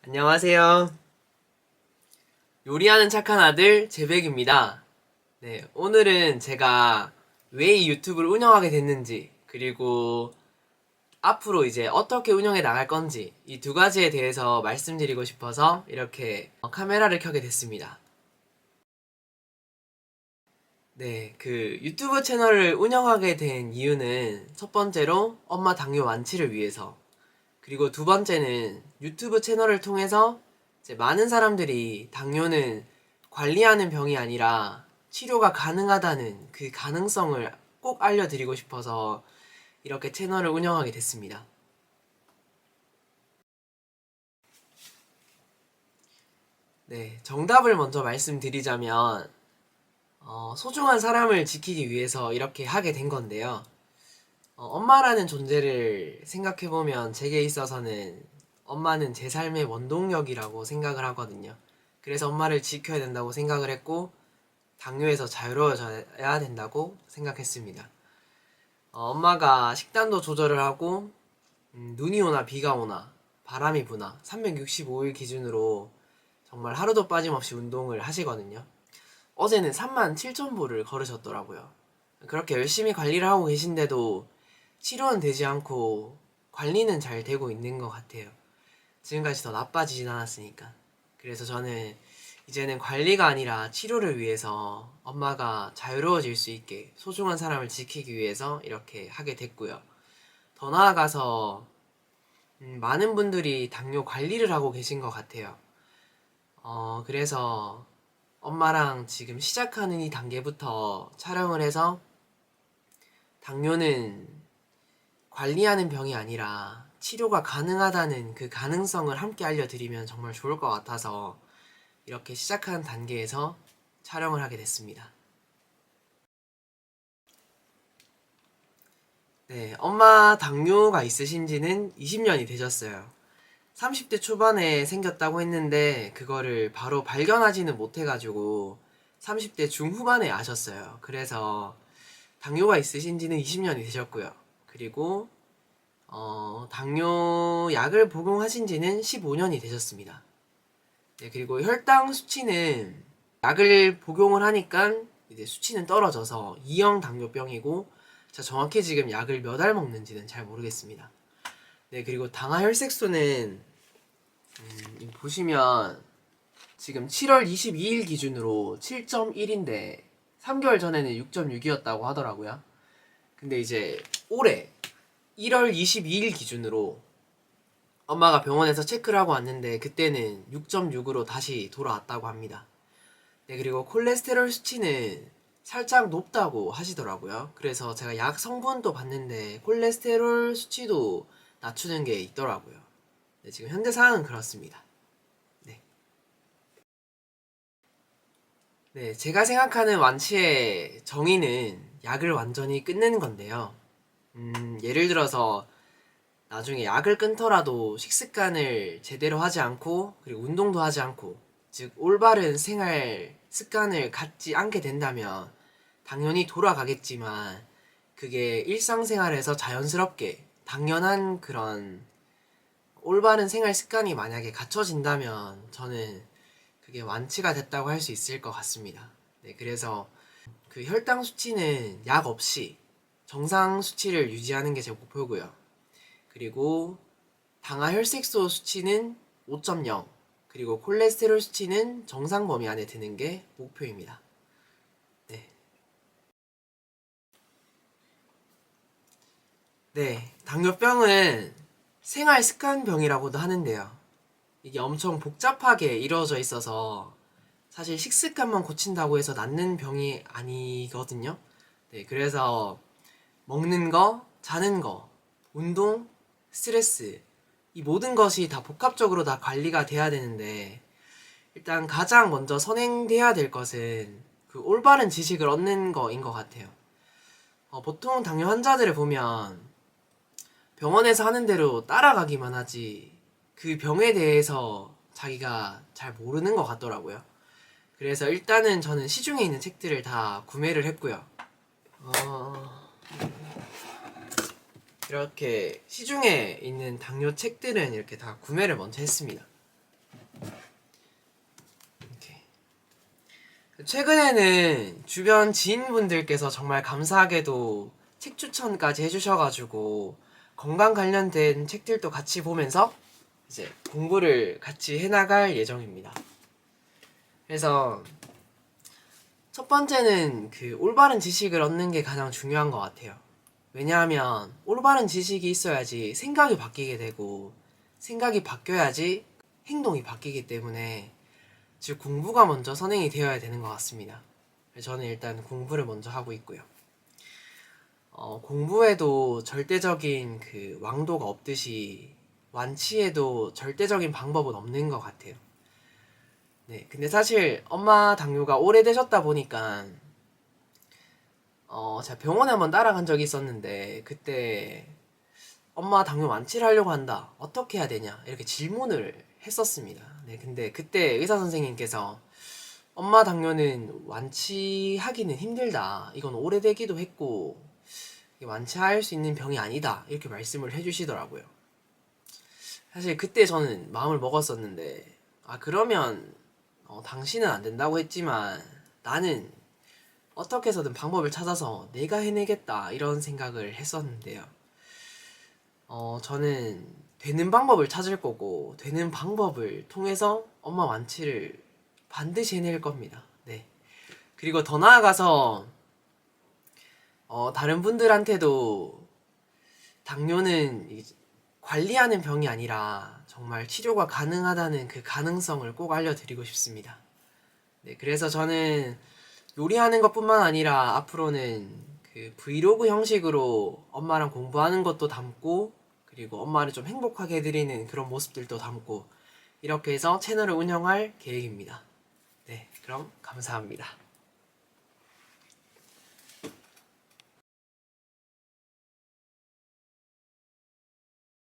안녕하세요. 요리하는 착한 아들 재백입니다. 네, 오늘은 제가 왜 이 유튜브를 운영하게 됐는지, 그리고 앞으로 이제 어떻게 운영해 나갈 건지 이 두 가지에 대해서 말씀드리고 싶어서 이렇게 카메라를 켜게 됐습니다. 네, 그 유튜브 채널을 운영하게 된 이유는 첫 번째로 엄마 당뇨 완치를 위해서, 그리고 두 번째는 유튜브 채널을 통해서 이제 많은 사람들이 당뇨는 관리하는 병이 아니라 치료가 가능하다는 그 가능성을 꼭 알려드리고 싶어서 이렇게 채널을 운영하게 됐습니다. 네, 정답을 먼저 말씀드리자면, 소중한 사람을 지키기 위해서 이렇게 하게 된 건데요. 엄마라는 존재를 생각해보면 제게 있어서는 엄마는 제 삶의 원동력이라고 생각을 하거든요. 그래서 엄마를 지켜야 된다고 생각을 했고, 당뇨에서 자유로워져야 된다고 생각했습니다. 엄마가 식단도 조절을 하고, 눈이 오나 비가 오나 바람이 부나 365일 기준으로 정말 하루도 빠짐없이 운동을 하시거든요. 어제는 3만 7천 보를 걸으셨더라고요. 그렇게 열심히 관리를 하고 계신데도 치료는 되지 않고 관리는 잘 되고 있는 것 같아요. 지금까지 더 나빠지진 않았으니까. 그래서 저는 이제는 관리가 아니라 치료를 위해서 엄마가 자유로워질 수 있게 소중한 사람을 지키기 위해서 이렇게 하게 됐고요. 더 나아가서 많은 분들이 당뇨 관리를 하고 계신 것 같아요. 그래서 엄마랑 지금 시작하는 이 단계부터 촬영을 해서 당뇨는 관리하는 병이 아니라 치료가 가능하다는 그 가능성을 함께 알려드리면 정말 좋을 것 같아서 이렇게 시작한 단계에서 촬영을 하게 됐습니다. 네, 엄마 당뇨가 있으신 지는 20년이 되셨어요. 30대 초반에 생겼다고 했는데 그거를 바로 발견하지는 못해가지고 30대 중후반에 아셨어요. 그래서 당뇨가 있으신 지는 20년이 되셨고요. 그리고 당뇨 약을 복용하신 지는 15년이 되셨습니다. 네, 그리고 혈당 수치는 약을 복용을 하니까 이제 수치는 떨어져서 2형 당뇨병이고, 제가 정확히 지금 약을 몇 알 먹는지는 잘 모르겠습니다. 네, 그리고 당화 혈색소는 보시면 지금 7월 22일 기준으로 7.1인데 3개월 전에는 6.6이었다고 하더라고요. 근데 이제 올해 1월 22일 기준으로 엄마가 병원에서 체크를 하고 왔는데 그때는 6.6으로 다시 돌아왔다고 합니다. 네, 그리고 콜레스테롤 수치는 살짝 높다고 하시더라고요. 그래서 제가 약 성분도 봤는데 콜레스테롤 수치도 낮추는 게 있더라고요. 네, 지금 현재 상황은 그렇습니다. 네. 네, 제가 생각하는 완치의 정의는 약을 완전히 끊는 건데요. 예를 들어서 나중에 약을 끊더라도 식습관을 제대로 하지 않고, 그리고 운동도 하지 않고, 즉 올바른 생활 습관을 갖지 않게 된다면 당연히 돌아가겠지만, 그게 일상생활에서 자연스럽게 당연한 그런 올바른 생활 습관이 만약에 갖춰진다면 저는 그게 완치가 됐다고 할 수 있을 것 같습니다. 네, 그래서 그 혈당 수치는 약 없이 정상 수치를 유지하는 게 제 목표고요. 그리고 당화 혈색소 수치는 5.0, 그리고 콜레스테롤 수치는 정상 범위 안에 드는 게 목표입니다. 네. 네, 당뇨병은 생활 습관병이라고도 하는데요. 이게 엄청 복잡하게 이루어져 있어서 사실 식습관만 고친다고 해서 낫는 병이 아니거든요. 네, 그래서 먹는 거, 자는 거, 운동, 스트레스, 이 모든 것이 다 복합적으로 다 관리가 돼야 되는데, 일단 가장 먼저 선행돼야 될 것은 그 올바른 지식을 얻는 거인 것 같아요. 보통 당뇨 환자들을 보면 병원에서 하는 대로 따라가기만 하지 그 병에 대해서 자기가 잘 모르는 것 같더라고요. 그래서 일단은 저는 시중에 있는 책들을 다 구매를 했고요. 어, 이렇게 시중에 있는 당뇨 책들은 이렇게 다 구매를 먼저 했습니다. 최근에는 주변 지인분들께서 정말 감사하게도 책 추천까지 해주셔가지고 건강 관련된 책들도 같이 보면서 이제 공부를 같이 해나갈 예정입니다. 그래서 첫 번째는 그 올바른 지식을 얻는 게 가장 중요한 것 같아요. 왜냐하면 올바른 지식이 있어야지 생각이 바뀌게 되고 생각이 바뀌어야지 행동이 바뀌기 때문에 즉 공부가 먼저 선행이 되어야 되는 것 같습니다. 저는 일단 공부를 먼저 하고 있고요. 공부에도 절대적인 그 왕도가 없듯이 완치에도 절대적인 방법은 없는 것 같아요. 네, 근데 사실 엄마 당뇨가 오래되셨다 보니까 제가 병원에 한번 따라간 적이 있었는데 그때 엄마 당뇨 완치를 하려고 한다. 어떻게 해야 되냐? 이렇게 질문을 했었습니다. 네, 근데 그때 의사 선생님께서 엄마 당뇨는 완치하기는 힘들다. 이건 오래되기도 했고 완치할 수 있는 병이 아니다. 이렇게 말씀을 해주시더라고요. 사실 그때 저는 마음을 먹었었는데 그러면 당신은 안 된다고 했지만 나는 어떻게 해서든 방법을 찾아서 내가 해내겠다 이런 생각을 했었는데요. 저는 되는 방법을 찾을 거고 되는 방법을 통해서 엄마 완치를 반드시 해낼 겁니다. 네. 그리고 더 나아가서 다른 분들한테도 당뇨는 관리하는 병이 아니라 정말 치료가 가능하다는 그 가능성을 꼭 알려드리고 싶습니다. 네, 그래서 저는 요리하는 것뿐만 아니라 앞으로는 그 브이로그 형식으로 엄마랑 공부하는 것도 담고 그리고 엄마를 좀 행복하게 해드리는 그런 모습들도 담고 이렇게 해서 채널을 운영할 계획입니다. 네, 그럼 감사합니다.